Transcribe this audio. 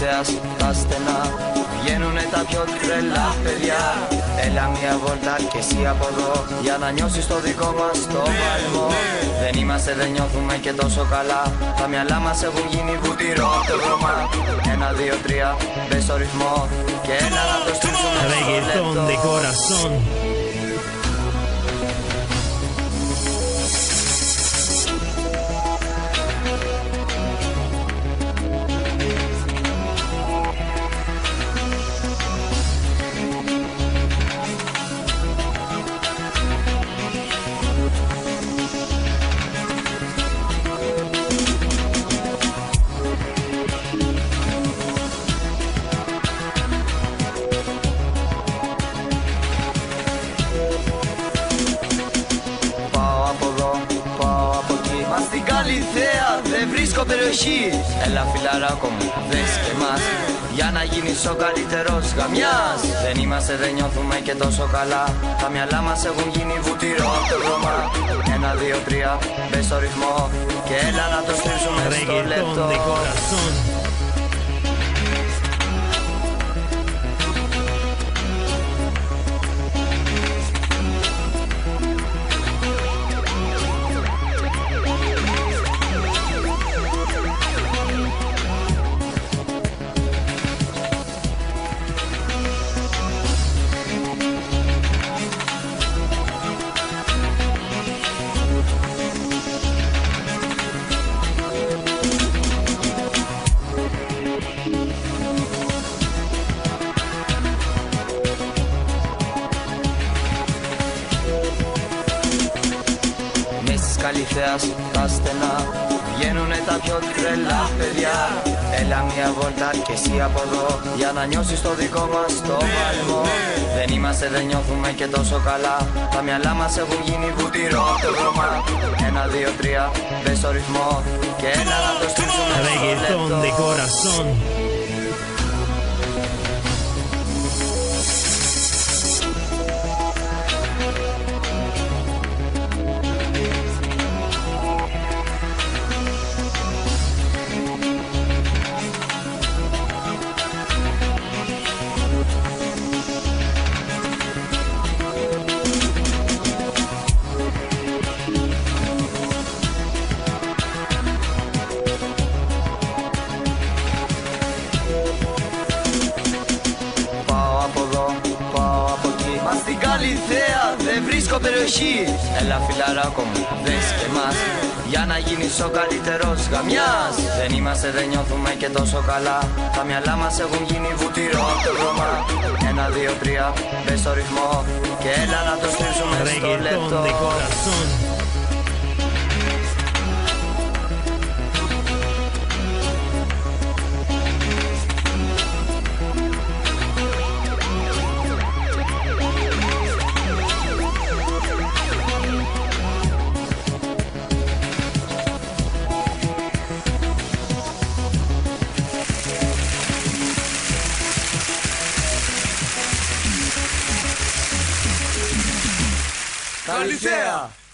Καλυθέας τα στενά βγαίνουνε τα πιο τρελά παιδιά. Έλα μια βόλτα κι εσύ από εδώ για να νιώσεις το δικό μας το παλμό. Δεν είμαστε, δεν νιώθουμε και τόσο καλά. Τα μυαλά μας έχουν γίνει βουτυρό από το χρώμα. 1, 2, 3, μπες στο ρυθμό και έλα να το στρίψουμε στο λεπτό. Στην Καλυθέα δεν βρίσκω περιοχή. Έλα φιλαράκο μου, δες και μας για να γίνεις ο καλύτερος γαμιάς. Δεν είμαστε, δεν νιώθουμε και τόσο καλά. Τα μυαλά μας έχουν γίνει βουτυρό από το χρώμα. 1, 2, 3, μπες στο ρυθμό και έλα να το στρίψουμε στο λεπτό. Καλυθέας τα στενά βγαίνουνε τα πιο τρελά παιδιά. Έλα μια βόλτα κι εσύ από εδώ για να νιώσεις το δικό μας το παλμό. Δεν είμαστε, δεν νιώθουμε και τόσο καλά. Τα μυαλά μας έχουν γίνει βουτυρό από το χρώμα. 1, 2, 3, μπες στο ρυθμό και έλα να το στρίψουμε στο λεπτό. Στην Καλυθέα δεν βρίσκω περιοχή. Έλα φιλαράκο μου, δες και μας για να γίνεις ο καλύτερος γαμιάς. Δεν είμαστε, δεν νιώθουμε και τόσο καλά. Τα μυαλά μας έχουν γίνει βουτυρό από το χρώμα. 1, 2, 3, μπες στο ρυθμό και έλα να το στρίψουμε στο λεπτό. Καλυθέα!